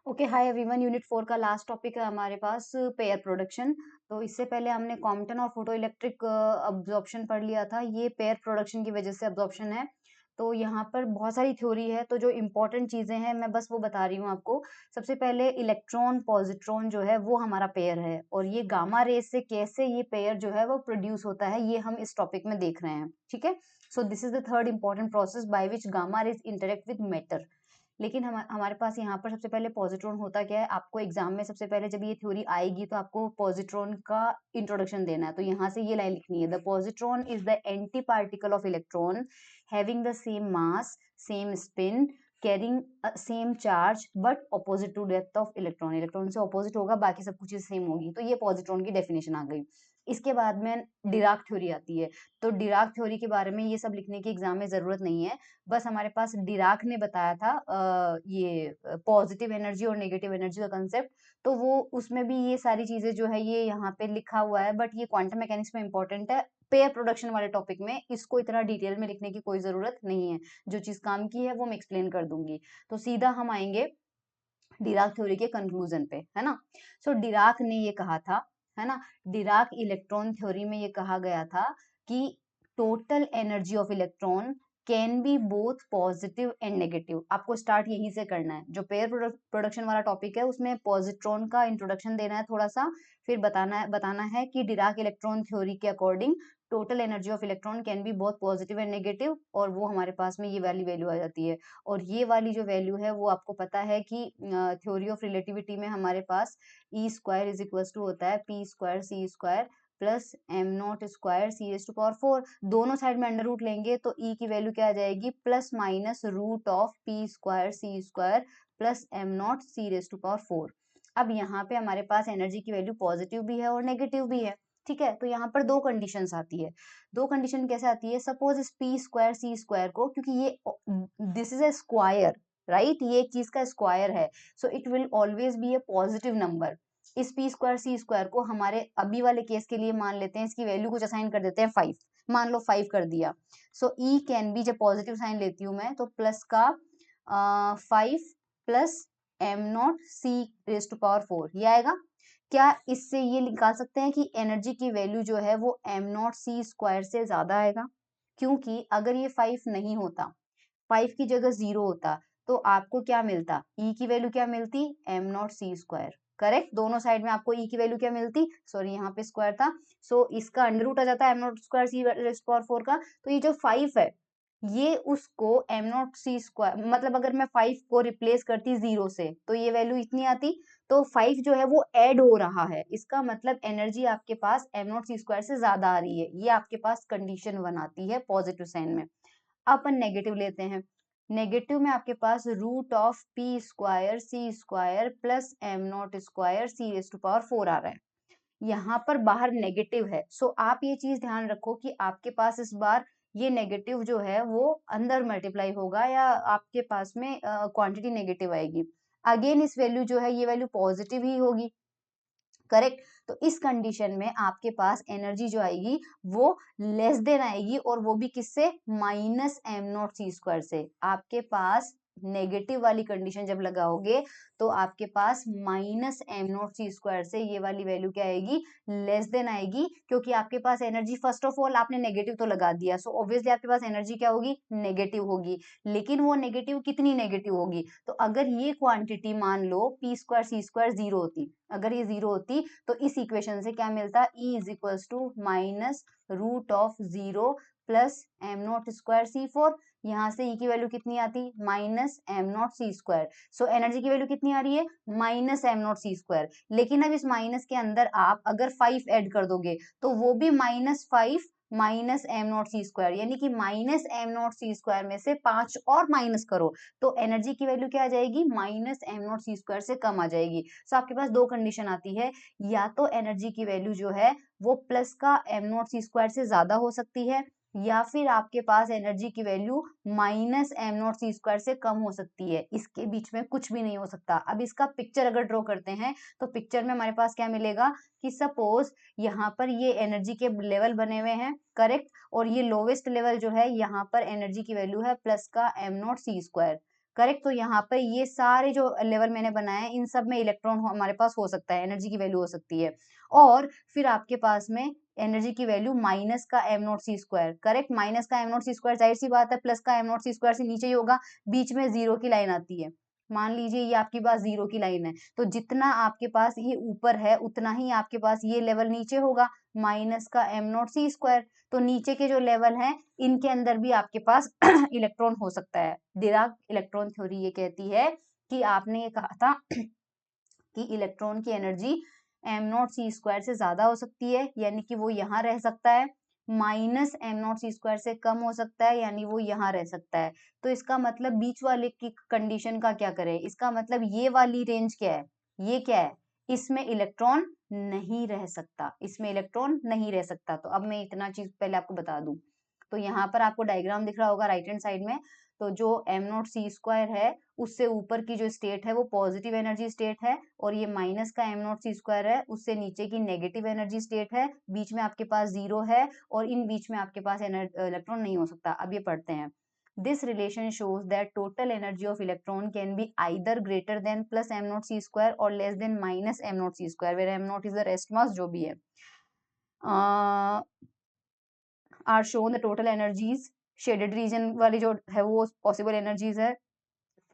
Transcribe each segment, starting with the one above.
Okay, hi everyone. Unit 4 का last topic है हमारे पास पेयर प्रोडक्शन। तो इससे पहले हमने कॉम्पटन और फोटो इलेक्ट्रिक अब्जॉर्प्शन पढ़ लिया था। ये पेयर प्रोडक्शन की वजह से अब्जॉर्प्शन है। तो यहाँ पर बहुत सारी थ्योरी है, तो जो इम्पोर्टेंट चीजें हैं मैं बस वो बता रही हूँ आपको। सबसे पहले इलेक्ट्रॉन पॉजिट्रॉन जो है वो हमारा पेयर है, और ये गामा रेज से कैसे ये पेयर जो है वो प्रोड्यूस होता है ये हम इस टॉपिक में देख रहे हैं। ठीक है, so this is the third important process by which gamma rays interact with matter. लेकिन हमारे पास यहाँ पर सबसे पहले पॉजिट्रॉन होता क्या है, आपको एग्जाम में सबसे पहले जब ये थ्योरी आएगी तो आपको पॉजिट्रॉन का इंट्रोडक्शन देना है। तो यहाँ से ये लाइन लिखनी है, the positron is the antiparticle of electron having the same mass, same spin, carrying same charge but opposite to depth of electron. Electron से ऑपोजिट होगा, बाकी सब कुछ सेम होगी। तो ये पॉजिट्रॉन की डेफिनेशन आ गई। इसके बाद में डिराक थ्योरी आती है। तो डिराक थ्योरी के बारे में ये सब लिखने की एग्जाम में जरूरत नहीं है। बस हमारे पास डिराक ने बताया था ये पॉजिटिव एनर्जी और नेगेटिव एनर्जी का कंसेप्ट। तो वो उसमें भी ये सारी चीजें जो है ये यहाँ पे लिखा हुआ है, बट ये क्वांटम मैकेनिक्स में इंपॉर्टेंट है। पेयर प्रोडक्शन वाले टॉपिक में इसको इतना डिटेल में लिखने की कोई जरूरत नहीं है। जो चीज काम की है वो मैं एक्सप्लेन कर दूंगी। तो सीधा हम आएंगे डिराक थ्योरी के कंक्लूजन पे, है ना। सो डिराक ने ये कहा था, है ना, डिराक इलेक्ट्रॉन थ्योरी में ये कहा गया था कि total energy of electron can be both positive and negative. आपको स्टार्ट यहीं से करना है। जो पेयर प्रोडक्शन वाला टॉपिक है उसमें पॉजिट्रॉन का इंट्रोडक्शन देना है थोड़ा सा, फिर बताना है कि डिराक इलेक्ट्रॉन थ्योरी के according total energy of electron can be both positive and negative, और वो हमारे पास में ये वाली वैल्यू आ जाती है। और ये वाली जो वैल्यू है वो आपको पता है कि थ्योरी ऑफ रिलेटिविटी में हमारे पास E square is equal to होता है P square C square plus M not square C raise to power 4। दोनों साइड में अंडर रूट लेंगे तो ई की वैल्यू क्या आ जाएगी, plus minus root of P square C square plus M not C raise to power 4। अब यहाँ पे हमारे पास एनर्जी की वैल्यू पॉजिटिव भी है और नेगेटिव भी है। ठीक है, तो यहाँ पर दो कंडीशंस आती है। दो कंडीशन कैसे आती है, सपोज इस पी स्क्वायर सी स्क्वायर को, क्योंकि ये this is a square, right, ये एक चीज का स्क्वायर है, so it will always be A positive number. इस पी स्क्वायर सी स्क्वायर को हमारे अभी वाले केस के लिए मान लेते हैं, इसकी वैल्यू कुछ असाइन कर देते हैं 5। मान लो 5 कर दिया। सो ई कैन बी, जब पॉजिटिव साइन लेती हूँ मैं तो प्लस का 5 plus M not C raise to power 4 ये आएगा। क्या इससे ये निकाल सकते हैं कि एनर्जी की वैल्यू जो है वो एम नॉट सी स्क्वायर से ज्यादा आएगा? क्योंकि अगर ये 5 नहीं होता, 5 की जगह 0 होता, तो आपको क्या मिलता, ई की वैल्यू क्या मिलती, M not C square. Correct, दोनों साइड में आपको ई की वैल्यू क्या मिलती, सॉरी यहाँ पे स्क्वायर था, सो इसका अंडर रूट आ जाता है M not square C power 4 का। तो ये जो 5 है ये उसको एम नॉट सी स्क्वायर, मतलब अगर मैं 5 को रिप्लेस करती 0 से तो ये वैल्यू इतनी आती। तो 5 जो है वो ऐड हो रहा है, इसका मतलब एनर्जी आपके पास एम नॉट सी स्क्वायर से ज्यादा आ रही है। ये आपके पास कंडीशन बनाती है पॉजिटिव साइन में। अपन नेगेटिव लेते हैं। नेगेटिव में आपके पास root of P square C square plus M not square C raise to power 4 आ रहा है। यहाँ पर बाहर नेगेटिव है, सो आप ये चीज ध्यान रखो कि आपके पास इस बार ये नेगेटिव जो है वो अंदर मल्टीप्लाई होगा, या आपके पास में क्वांटिटी नेगेटिव आएगी। अगेन इस वैल्यू जो है ये वैल्यू पॉजिटिव ही होगी। करेक्ट, तो इस कंडीशन में आपके पास एनर्जी जो आएगी वो लेस देन आएगी, और वो भी किससे, minus am not C square से। आपके पास नेगेटिव वाली कंडीशन जब लगाओगे तो आपके पास minus am not C square से ये वाली वैल्यू क्या आएगी, लेस देन आएगी। क्योंकि आपके पास एनर्जी, फर्स्ट ऑफ ऑल आपने नेगेटिव तो लगा दिया, सो ऑब्वियसली आपके पास एनर्जी क्या होगी, नेगेटिव होगी। लेकिन वो नेगेटिव कितनी नेगेटिव होगी, तो अगर ये क्वांटिटी मान लो पी स्क्वायर सी स्क्वायर 0 होती, अगर ये 0 होती तो इस इक्वेशन से क्या मिलता, E is equals to minus root of 0 plus M not square C 4। यहाँ से E की वैल्यू कितनी आती, minus am not C square. So energy की वैल्यू कितनी आ रही है, minus am not C square. लेकिन अब इस माइनस के अंदर आप अगर 5 ऐड कर दोगे तो वो भी minus 5 minus am not C square, यानी कि minus am not C square में से 5 और माइनस करो तो एनर्जी की वैल्यू क्या आ जाएगी, minus am not C square से कम आ जाएगी। सो आपके पास दो कंडीशन आती है, या तो एनर्जी की वैल्यू जो है वो प्लस का एम नॉट सी स्क्वायर से ज्यादा हो सकती है, या फिर आपके पास एनर्जी की value minus am not C square से कम हो सकती है। इसके बीच में कुछ भी नहीं हो सकता। अब इसका पिक्चर अगर ड्रॉ करते हैं तो पिक्चर में हमारे पास क्या मिलेगा कि सपोज यहाँ पर ये एनर्जी के लेवल बने हुए हैं, करेक्ट, और ये लोवेस्ट लेवल जो है यहाँ पर एनर्जी की वैल्यू है प्लस का m not C square. Correct. तो यहाँ पर ये सारे जो लेवल मैंने बनाए हैं इन सब में इलेक्ट्रॉन हमारे पास हो सकता है, एनर्जी की वैल्यू हो सकती है। और फिर आपके पास में एनर्जी की वैल्यू माइनस का m not C square, correct. Minus का एम नॉट सी स्क्वायर जाहिर सी बात है प्लस का एम नॉट सी स्क्वायर से नीचे ही होगा, बीच में जीरो की लाइन आती है। मान लीजिए ये आपके पास जीरो की लाइन है, तो जितना आपके पास ये ऊपर है उतना ही आपके पास ये लेवल नीचे होगा, माइनस का एम नॉट सी स्क्वायर। तो नीचे के जो लेवल हैं इनके अंदर भी आपके पास इलेक्ट्रॉन हो सकता है। डिराक इलेक्ट्रॉन थ्योरी ये कहती है कि आपने ये कहा था कि इलेक्ट्रॉन की energy m not C square से ज्यादा हो सकती है, यानी कि वो यहाँ रह सकता है, minus am not C square से कम हो सकता है, यानी वो यहाँ रह सकता है। तो इसका मतलब बीच वाले की कंडीशन का क्या करें, इसका मतलब ये वाली रेंज क्या है, ये क्या है, इसमें इलेक्ट्रॉन नहीं रह सकता, इसमें इलेक्ट्रॉन नहीं रह सकता। तो अब मैं इतना चीज पहले आपको बता दूं। तो यहाँ पर आपको डायग्राम दिख रहा होगा राइट हैंड साइड में। तो जो एम नॉट सी स्क्वायर है उससे ऊपर की जो स्टेट है वो पॉजिटिव एनर्जी स्टेट है, और ये माइनस का एम नॉट सी स्क्वायर है उससे नीचे की नेगेटिव एनर्जी स्टेट है, बीच में आपके पास जीरो है, और इन बीच में आपके पास इलेक्ट्रॉन नहीं हो सकता। अब ये पढ़ते हैं। This relation shows that total energy of electron can be either greater than plus m naught c square or less than minus m naught c square, where m naught is the rest mass जो भी है। are shown the total energies, shaded region वाली जो है वो possible energies है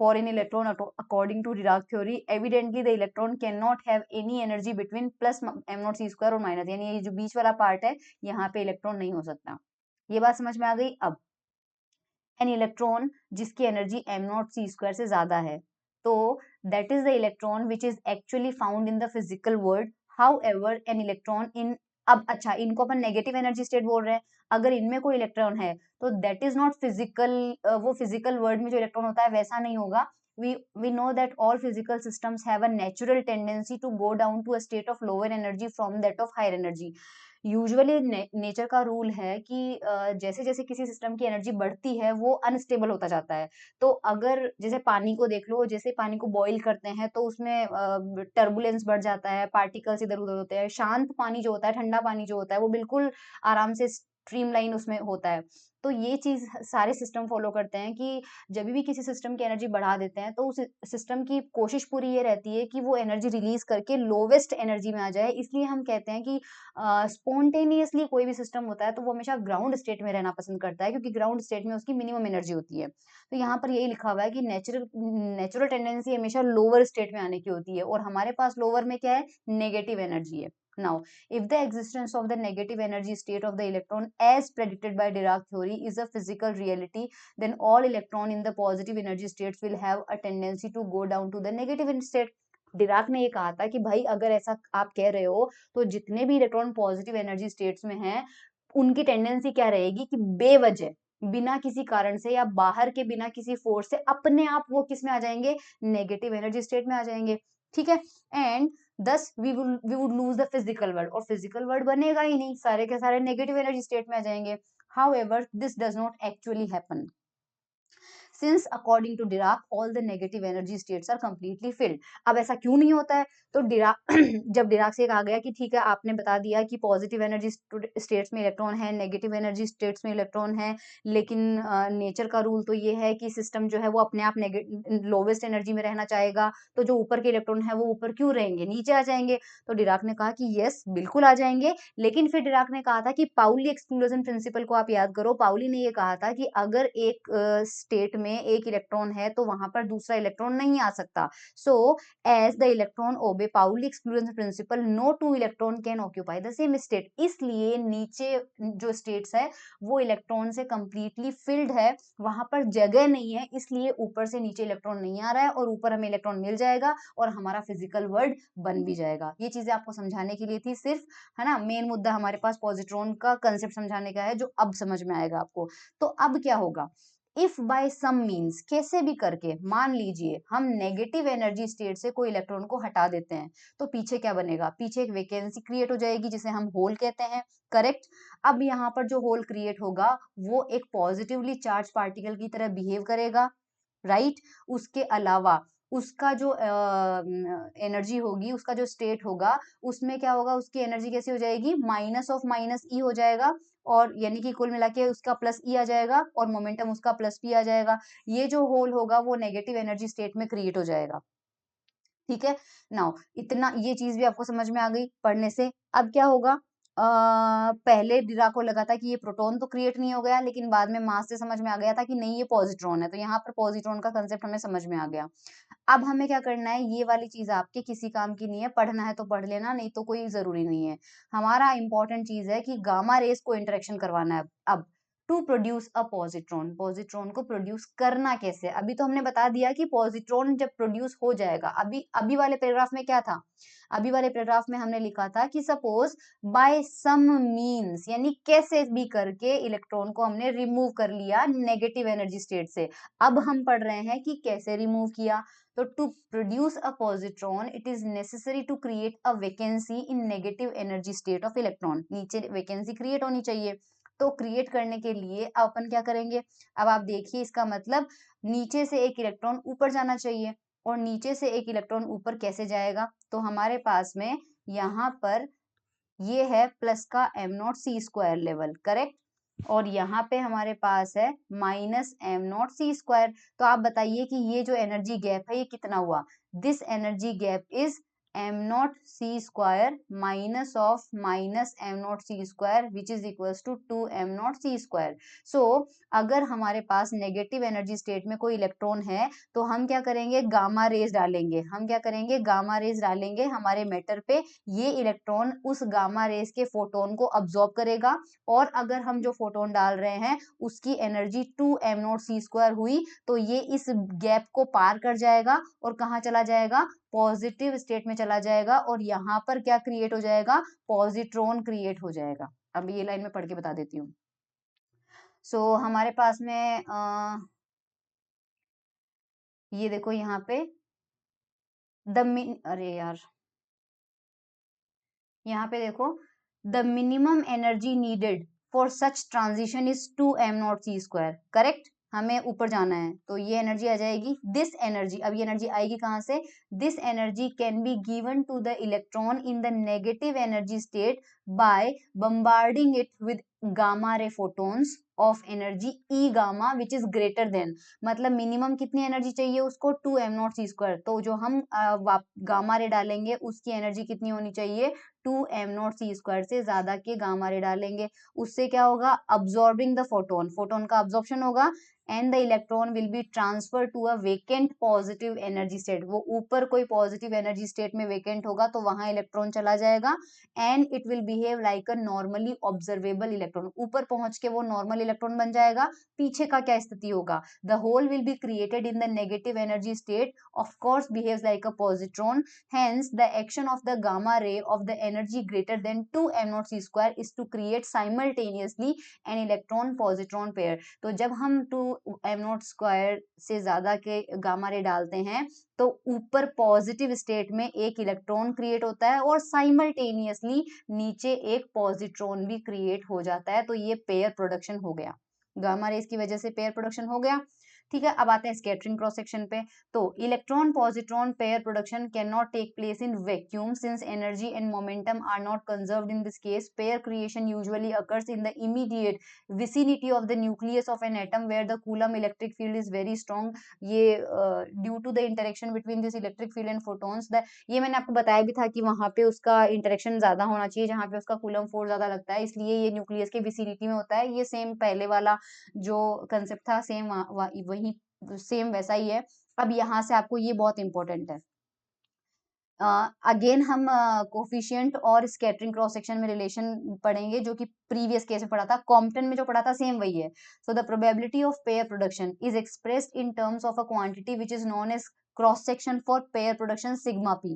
for an electron according to Dirac theory. Evidently the electron cannot have any energy between plus m naught c square और minus, यानी ये जो बीच वाला पार्ट है यहाँ पे इलेक्ट्रॉन नहीं हो सकता। ये बात समझ में आ गई। अब एन इलेक्ट्रॉन जिसकी energy m not C square से ज्यादा है, तो that is the electron which is actually found in the physical world. However an electron in, अब अच्छा इनको अपन नेगेटिव एनर्जी स्टेट बोल रहे हैं, अगर इनमें कोई इलेक्ट्रॉन है तो दैट इज नॉट फिजिकल, वो फिजिकल वर्ल्ड में जो इलेक्ट्रॉन होता है वैसा नहीं होगा। we know that all physical systems have a natural tendency to go down to a state of lower energy from that of higher energy. Usually nature का rule है कि जैसे जैसे किसी सिस्टम की एनर्जी बढ़ती है वो अनस्टेबल होता जाता है। तो अगर जैसे पानी को देख लो, जैसे पानी को बॉईल करते हैं तो उसमें टर्बुलेंस बढ़ जाता है, पार्टिकल्स इधर उधर होते हैं। शांत पानी जो होता है, ठंडा पानी जो होता है वो बिल्कुल आराम से स्ट्रीमलाइन उसमें होता है। तो ये चीज सारे सिस्टम फॉलो करते हैं कि जब भी किसी सिस्टम की एनर्जी बढ़ा देते हैं तो उस सिस्टम की कोशिश पूरी ये रहती है कि वो एनर्जी रिलीज करके लोवेस्ट एनर्जी में आ जाए। इसलिए हम कहते हैं कि स्पॉन्टेनियसली कोई भी सिस्टम होता है तो वो हमेशा ग्राउंड स्टेट में रहना पसंद करता है, क्योंकि ग्राउंड स्टेट में उसकी मिनिमम एनर्जी होती है। तो यहाँ पर यही लिखा हुआ है कि नेचुरल टेंडेंसी हमेशा लोअर स्टेट में आने की होती है, और हमारे पास लोअर में क्या है, नेगेटिव एनर्जी है। Now, if the existence of the negative energy state of the electron as predicted by Dirac theory is a physical reality, then all electron in the positive energy states will have a tendency to go down to the negative state. Dirac ने ये कहा था कि भाई अगर ऐसा आप कह रहे हो तो जितने भी इलेक्ट्रॉन पॉजिटिव एनर्जी स्टेट्स में हैं उनकी टेंडेंसी क्या रहेगी कि बेवजह, बिना किसी कारण से या बाहर के बिना किसी फोर्स से अपने आप वो किस में आ जाएंगे, नेगेटिव एनर्जी स्टेट में आ जाएंगे। ठीक है। And thus we would lose the physical world, और फिजिकल वर्ल्ड बनेगा ही नहीं, सारे के सारे नेगेटिव एनर्जी स्टेट में आ जाएंगे। However this does not actually happen, since according to Dirac all the negative energy states are completely filled. अब ऐसा क्यों नहीं होता है, तो डिराक जब डिराक से कहा गया कि ठीक है आपने बता दिया कि पॉजिटिव एनर्जी स्टेट्स में इलेक्ट्रॉन है, नेगेटिव एनर्जी स्टेट्स में इलेक्ट्रॉन है, लेकिन नेचर का रूल तो ये है कि सिस्टम जो है वो अपने आप लोवेस्ट एनर्जी में रहना चाहेगा, तो जो ऊपर के इलेक्ट्रॉन है वो ऊपर क्यों रहेंगे, नीचे आ जाएंगे। तो डिराक ने कहा कि यस बिल्कुल आ जाएंगे, लेकिन फिर डिराक ने कहा था कि पाउली एक्सक्लूजन प्रिंसिपल को आप याद करो। पाउली ने ये कहा था कि अगर एक स्टेट में एक इलेक्ट्रॉन है तो वहां पर दूसरा इलेक्ट्रॉन नहीं आ सकता। So as the electron obey Pauli exclusion principle, no two electron can occupy the same state. इसलिए नीचे जो स्टेट्स है वो इलेक्ट्रॉन से कंप्लीटली फिल्ड है, वहां पर जगह नहीं है, इसलिए ऊपर से नीचे इलेक्ट्रॉन नहीं आ रहा है और ऊपर हमें इलेक्ट्रॉन मिल जाएगा और हमारा फिजिकल वर्ल्ड बन भी जाएगा। ये चीजें आपको समझाने के लिए थी सिर्फ, है ना। मेन मुद्दा हमारे पास पॉजिट्रॉन का कंसेप्ट समझाने का है जो अब समझ में आएगा आपको। तो अब क्या होगा, इफ बाय सम मीन्स, कैसे भी करके मान लीजिए हम नेगेटिव एनर्जी स्टेट से कोई इलेक्ट्रॉन को हटा देते हैं, तो पीछे क्या बनेगा, पीछे एक वैकेंसी क्रिएट हो जाएगी जिसे हम होल कहते हैं। करेक्ट। अब यहाँ पर जो होल क्रिएट होगा वो एक पॉजिटिवली चार्ज पार्टिकल की तरह बिहेव करेगा, राइट। उसके अलावा उसका जो एनर्जी होगी, उसका जो स्टेट होगा उसमें क्या होगा, उसकी एनर्जी कैसी हो जाएगी, माइनस ऑफ माइनस ई हो जाएगा, और यानी कि कुल मिला के उसका प्लस ई आ जाएगा और मोमेंटम उसका प्लस पी आ जाएगा। ये जो होल होगा वो नेगेटिव एनर्जी स्टेट में क्रिएट हो जाएगा। ठीक है, नाउ इतना ये चीज भी आपको समझ में आ गई पढ़ने से। अब क्या होगा, पहले डिराक को लगा था कि ये प्रोटॉन तो क्रिएट नहीं हो गया, लेकिन बाद में मास से समझ में आ गया था कि नहीं ये पॉजिट्रॉन है, तो यहाँ पर पॉजिट्रॉन का कंसेप्ट हमें समझ में आ गया। अब हमें क्या करना है, ये वाली चीज आपके किसी काम की नहीं है, पढ़ना है तो पढ़ लेना, नहीं तो कोई जरूरी नहीं है। हमारा इंपॉर्टेंट चीज है कि गामा रेस को इंटरेक्शन करवाना है। अब to produce a positron, positron को प्रोड्यूस करना कैसे, अभी तो हमने बता दिया कि पॉजिट्रॉन जब प्रोड्यूस हो जाएगा, अभी अभी वाले पैराग्राफ में क्या था, अभी वाले पैराग्राफ में हमने लिखा था कि सपोज बाय सम मीन्स, यानी कैसे भी करके इलेक्ट्रॉन को हमने रिमूव कर लिया नेगेटिव एनर्जी स्टेट से। अब हम पढ़ रहे हैं कि कैसे रिमूव किया। तो to produce a positron it is necessary to create a vacancy in negative energy state of electron, नीचे वैकेंसी क्रिएट होनी चाहिए। तो क्रिएट करने के लिए अपन क्या करेंगे, अब आप देखिए इसका मतलब नीचे से एक इलेक्ट्रॉन ऊपर जाना चाहिए, और नीचे से एक इलेक्ट्रॉन ऊपर कैसे जाएगा, तो हमारे पास में यहाँ पर ये है प्लस का m not C square level, correct, और यहाँ पे हमारे पास है minus am not C square. तो आप बताइए कि ये जो एनर्जी गैप है ये कितना हुआ, this energy gap is M not C square minus of minus am not C square which is equals to 2 am not C square. So अगर हमारे पास नेगेटिव एनर्जी स्टेट में कोई इलेक्ट्रॉन है तो हम क्या करेंगे, गामा रेज डालेंगे, हम क्या करेंगे, गामा रेज डालेंगे हमारे मैटर पे, ये इलेक्ट्रॉन उस गामा रेज के फोटोन को अब्सॉर्ब करेगा, और अगर हम जो फोटोन डाल रहे हैं उसकी energy 2 am not C square हुई तो ये इस गैप को पार कर जाएगा और कहाँ चला जाएगा, पॉजिटिव स्टेट में चला जाएगा, और यहाँ पर क्या क्रिएट हो जाएगा, पॉजिट्रॉन क्रिएट हो जाएगा। अब ये लाइन में पढ़ के बता देती हूँ। सो हमारे पास में ये देखो यहाँ पे अरे यार, यहाँ पे देखो the minimum energy needed for such transition is 2 am not C square, correct, हमें ऊपर जाना है तो ये एनर्जी आ जाएगी, दिस एनर्जी, अब ये एनर्जी आएगी कहाँ से, this energy can be given to the electron in the negative energy state by bombarding it with gamma ray photons of energy e gamma which is greater than, मतलब minimum कितनी energy चाहिए उसको, 2 am not C square, तो जो हम gamma ray डालेंगे उसकी energy कितनी होनी चाहिए, 2 एम नॉट सी स्क्वायर से ज्यादा के गामा रे डालेंगे। उससे क्या होगा, अब्सॉर्बिंग द फोटोन, फोटोन का अब्सॉर्प्शन होगा, and the electron will be transfer to a vacant positive energy state, वो ऊपर कोई पॉजिटिव एनर्जी स्टेट में वेकेंट होगा तो वहां इलेक्ट्रॉन चला जाएगा, and it will behave like a normally observable electron, ऊपर पहुंच के वो नॉर्मल इलेक्ट्रॉन बन जाएगा। पीछे का क्या स्थिति होगा, the hole will be created in the negative energy state, of course behaves like a positron, hence the action of the gamma ray of the energy greater than 2 m naught c square is to create simultaneously an electron positron pair। तो जब हम 2 m naught square से ज्यादा के gamma ray डालते हैं तो ऊपर पॉजिटिव स्टेट में एक इलेक्ट्रॉन क्रिएट होता है और साइमल्टेनियसली नीचे एक पॉजिट्रॉन भी क्रिएट हो जाता है, तो ये पेयर प्रोडक्शन हो गया, गामा रेस की वजह से पेयर प्रोडक्शन हो गया। ठीक है, अब आते हैं स्कैटरिंग क्रॉस सेक्शन पे। तो electron positron pair production can not take place in vacuum since energy and momentum are not conserved in this case, pair creation usually occurs in the immediate vicinity of the nucleus of an atom where the Coulomb electric field is very strong, ये due to the interaction between this electric field and photons, ये मैंने आपको बताया भी था कि वहां पे उसका इंटरेक्शन ज्यादा होना चाहिए जहां पे उसका कूलम फोर्स ज्यादा लगता है, इसलिए ये न्यूक्लियस के विसिनिटी में होता है। ये सेम पहले वाला जो कंसेप्ट था सेम वही सेम वैसा ही है। अब यहाँ से आपको ये बहुत इंपॉर्टेंट है, अगेन हम कोफिशिएंट और स्कैटरिंग क्रॉस सेक्शन में रिलेशन पढ़ेंगे जो कि प्रीवियस केस में पढ़ा था, कॉम्पटन में जो पढ़ा था सेम वही है। So the probability of pair production is expressed in terms of a quantity which is known as cross section for pair production sigma p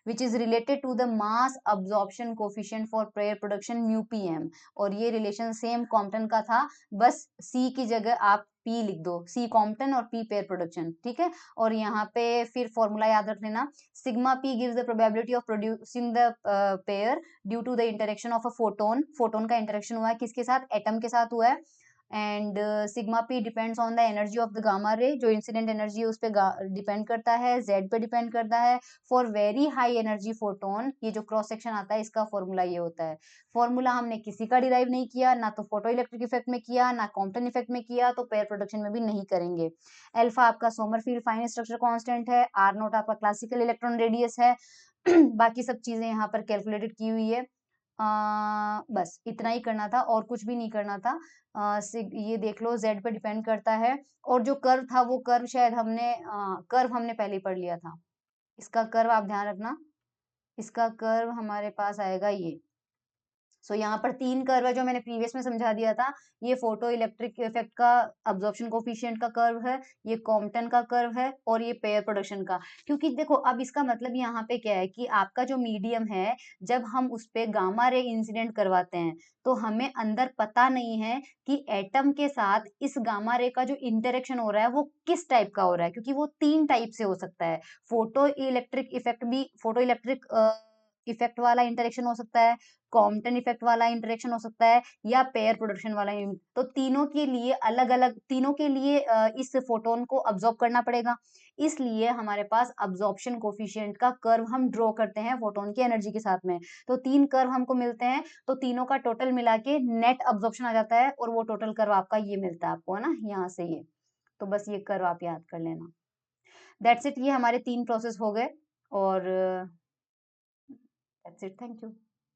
which is related to the mass absorption coefficient for pair production mu pm, और ये relation same Compton का था, बस c की जगह आप p लिख दो, c कॉम्पटन और p पेयर प्रोडक्शन, ठीक है। और यहाँ पे फिर फॉर्मूला याद रख लेना, sigma p gives the probability of producing the pair due to the interaction of a photon, photon का इंटरेक्शन हुआ है किसके साथ, एटम के साथ हुआ है, and sigma P depends on the energy of the gamma ray, जो इंसिडेंट एनर्जी है उस पे डिपेंड करता है, जेड पे डिपेंड करता है। For very high energy photon, ये जो क्रॉस सेक्शन आता है इसका फॉर्मूला ये होता है। फॉर्मूला हमने किसी का डिराइव नहीं किया, ना तो फोटो इलेक्ट्रिक इफेक्ट में किया, ना कॉम्पटन इफेक्ट में किया, तो पेयर प्रोडक्शन में भी नहीं करेंगे। अल्फा आपका सोमरफील्ड फाइन स्ट्रक्चर कांस्टेंट है, आर नोट आपका क्लासिकल इलेक्ट्रॉन रेडियस है। बाकी सब चीजें यहाँ पर कैलकुलेटेड की हुई है। बस इतना ही करना था और कुछ भी नहीं करना था। ये देख लो जेड पे डिपेंड करता है, और जो कर्व था वो कर्व शायद हमने कर्व हमने पहले ही पढ़ लिया था। इसका कर्व आप ध्यान रखना, इसका कर्व हमारे पास आएगा ये। सो यहाँ पर 3 कर्व है जो मैंने प्रीवियस में समझा दिया था। ये फोटो इलेक्ट्रिक इफेक्ट का अब्जॉर्प्शन कोफिशिएंट का कर्व है, ये कॉम्पटन का कर्व है, और ये पेयर प्रोडक्शन का। क्योंकि देखो अब इसका मतलब यहाँ पे क्या है कि आपका जो मीडियम है, जब हम उस पे गामा रे इंसिडेंट करवाते हैं तो हमें अंदर पता नहीं है कि एटम के साथ इस गामा रे का जो इंटरेक्शन हो रहा है वो किस टाइप का हो रहा है, क्योंकि वो 3 टाइप से हो सकता है। फोटो इलेक्ट्रिक इफेक्ट भी, फोटो इलेक्ट्रिक इफेक्ट वाला इंटरेक्शन हो सकता है, कॉम्पटन इफेक्ट वाला इंटरेक्शन हो सकता है, या पेयर प्रोडक्शन वाला। तो तीनों के लिए अलग अलग, तीनों के लिए इस फोटोन को अब्सॉर्ब करना पड़ेगा। इसलिए हमारे पास अब्सॉर्प्शन कोफिशिएंट का कर्व हम ड्रॉ करते हैं फोटोन की एनर्जी के साथ में। तो 3 कर्व हमको मिलते हैं, तो तीनों का टोटल मिला के नेट अब्सॉर्प्शन आ जाता है, और वो टोटल कर्व आपका ये मिलता है आपको, है ना, यहाँ से ये। तो बस ये कर्व आप याद कर लेना। दैट्स इट, ये हमारे 3 प्रोसेस हो गए, और दैट्स इट, थैंक यू।